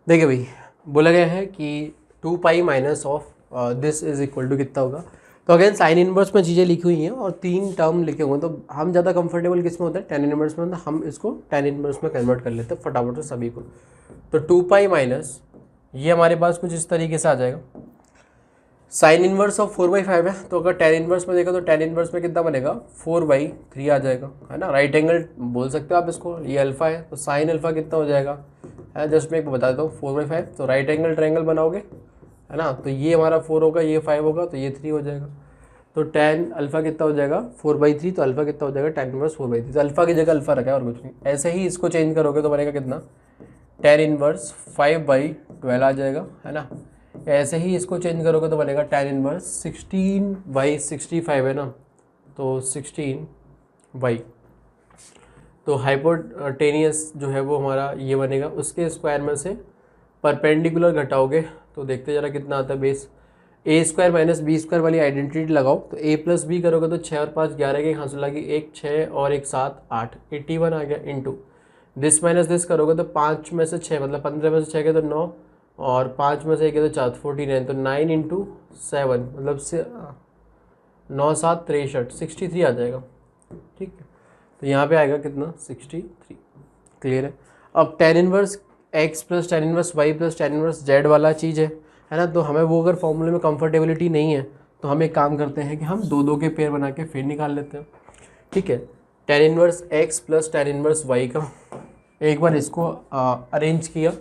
देखिए भाई, बोला गया है कि 2 pi minus of this is equal to कितना होगा। तो अगेन साइन इनवर्स में चीज़ें लिखी हुई हैं और 3 टर्म लिखे हुए हैं, तो हम ज़्यादा कंफर्टेबल किस में होता है, टेन इनवर्स में, तो हम इसको टेन इनवर्स में कन्वर्ट कर लेते हैं फटाफट से सभी को। तो 2 पाई माइनस ये हमारे पास कुछ इस तरीके से आ जाएगा। साइन इनवर्स ऑफ 4/5 है, तो अगर टेन इनवर्स में देखो तो टेन इनवर्स में कितना बनेगा, 4/3 आ जाएगा, है ना। राइट एंगल बोल सकते हो आप इसको, ये अल्फा है तो साइन अल्फा कितना हो जाएगा, है जस्ट मैं एक बता देता हूँ, 4/5। तो राइट एंगल ट्रायंगल बनाओगे, है ना, तो ये हमारा 4 होगा, ये 5 होगा, तो ये 3 हो जाएगा। तो टेन अल्फा कितना हो जाएगा, 4/3, तो अल्फा कितना हो जाएगा, टेन इनवर्स 4/3। तो अल्फा की जगह अल्फा रखा है और कुछ नहीं। ऐसे ही इसको चेंज करोगे तो बनेगा कितना, टेन इनवर्स 5/12 आ जाएगा, है ना। ऐसे ही इसको चेंज करोगे तो बनेगा टेन इनवर्स 16/65 है ना, तो 16 तो हाइपोटेनियस जो है वो हमारा ये बनेगा। उसके स्क्वायर में से परपेंडिकुलर घटाओगे तो देखते जरा कितना आता है बेस। ए स्क्वायर माइनस बी स्क्वायर वाली आइडेंटिटी लगाओ, तो ए प्लस बी करोगे तो 6 और 5 11 के यहाँ से लगी, 1 6 और 1 7 8 81 आ गया, इंटू दिस माइनस दिस करोगे तो 5 में से 6 मतलब 15 में से 6 के तो 9 और 5 में से 1 है तो 4 49, तो 9 इंटू 7 मतलब 9 7 63 63 आ जाएगा, ठीक है। तो यहाँ पे आएगा कितना, 63। क्लियर है। अब tan inverse x plus tan inverse y plus tan inverse z वाला चीज़ है ना, तो हमें वो अगर फॉर्मूले में कंफर्टेबिलिटी नहीं है तो हम एक काम करते हैं कि हम दो दो के पेयर बना के फिर निकाल लेते हैं, ठीक है। Tan inverse x plus tan inverse y का एक बार इसको अरेंज किया,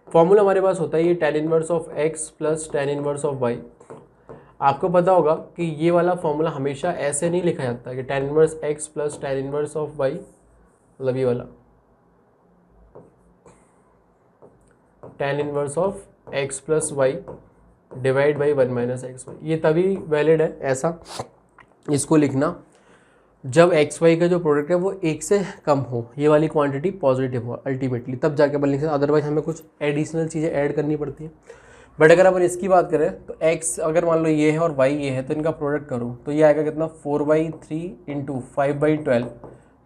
फॉर्मूला हमारे पास होता है ये tan inverse of x plus tan inverse of y. आपको पता होगा कि ये वाला फॉर्मूला हमेशा ऐसे नहीं लिखा जाता कि tan inverse x plus tan inverse of y, मतलब ये वाला tan inverse of x plus y divide by 1 minus x y, ये तभी वैलिड है ऐसा इसको लिखना जब एक्स वाई का जो प्रोडक्ट है वो एक से कम हो, ये वाली क्वांटिटी पॉजिटिव हो अल्टीमेटली, तब जाके अपन लिख सकते, अदरवाइज हमें कुछ एडिशनल चीज़ें ऐड करनी पड़ती है। बट अगर अपन इसकी बात करें तो एक्स अगर मान लो ये है और वाई ये है, तो इनका प्रोडक्ट करूँ तो ये आएगा कितना, 4/3 इंटू 5/12,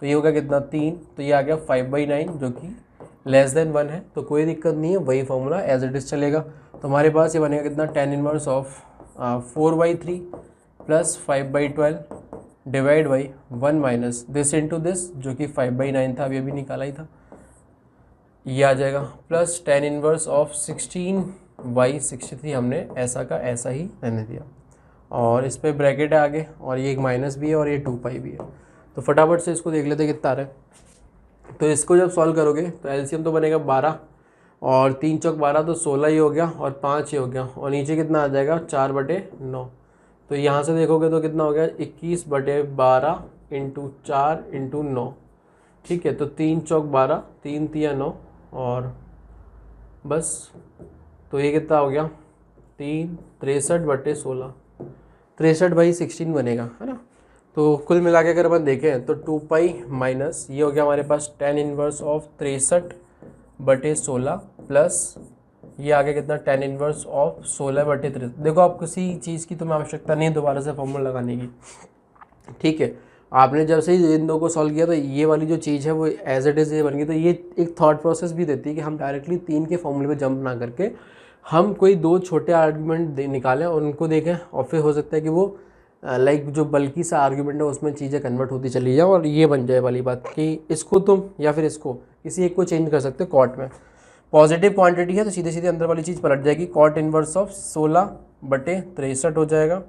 तो ये होगा कितना 3, तो ये आ गया 5/9 जो कि लेस देन 1 है, तो कोई दिक्कत नहीं है, वही फॉर्मूला एज इट इज़ चलेगा। तो हमारे पास ये बनेगा कितना, ten inverse of 4/3 plus 5/12 divide by 1 minus this into this जो कि 5/9 था, अभी निकाला ही था, ये आ जाएगा, प्लस टेन इनवर्स ऑफ 16/63 हमने ऐसा का ऐसा ही रहने दिया, और इस पर ब्रैकेट है आगे, और ये एक माइनस भी है और ये 2 पाई भी है। तो फटाफट से इसको देख लेते कितना आ रहा है। तो इसको जब सॉल्व करोगे तो एलसीएम तो बनेगा 12 और 3 चौक 12 तो 16 ही हो गया और 5 ही हो गया, और नीचे कितना आ जाएगा 4/9। तो यहाँ से देखोगे तो कितना हो गया 21/12 इंटू 4 इंटू 9, ठीक है। तो 3 चौक 12 3 तिया 9 और बस, तो ये कितना हो गया 3 63/16 63/16 बनेगा, है ना। तो कुल मिला के अगर अपन देखें तो 2 पाई माइनस ये हो गया हमारे पास टेन इनवर्स ऑफ 63/16 प्लस ये आ गया कितना टेन इनवर्स ऑफ 16/63। देखो आप किसी चीज़ की तुम्हें आवश्यकता नहीं है दोबारा से फॉर्मूला लगाने की, ठीक है। आपने जब से इन दो को सॉल्व किया तो ये वाली जो चीज़ है वो एज इट इज़ ये बन गई। तो ये एक थॉट प्रोसेस भी देती है कि हम डायरेक्टली 3 के फॉर्मूले पे जंप ना करके हम कोई 2 छोटे आर्ग्यूमेंट निकालें और उनको देखें, और फिर हो सकता है कि वो लाइक जो बल्कि सा आर्ग्यूमेंट है उसमें चीज़ें कन्वर्ट होती चली जाए और ये बन जाए वाली बात कि इसको तुम या फिर इसको किसी एक को चेंज कर सकते हो। कॉट में पॉजिटिव क्वांटिटी है तो सीधे सीधे अंदर वाली चीज़ पलट जाएगी, कॉट इनवर्स ऑफ 16/63 हो जाएगा,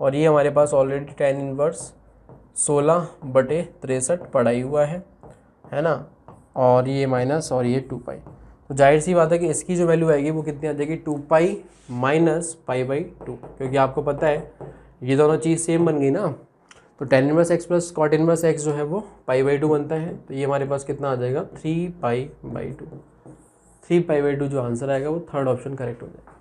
और ये हमारे पास ऑलरेडी टेन इनवर्स 16/63 पड़ा ही हुआ है ना, और ये माइनस और ये 2 पाई। तो जाहिर सी बात है कि इसकी जो वैल्यू आएगी वो कितनी आ जाएगी 2 पाई माइनस पाई/2, क्योंकि आपको पता है ये दोनों चीज़ सेम बन गई ना। तो tan inverse x plus cot inverse x जो है वो पाई/2 बनता है, तो ये हमारे पास कितना आ जाएगा 3 पाई/2 3 पाई/2 जो आंसर आएगा वो थर्ड ऑप्शन करेक्ट हो जाएगा।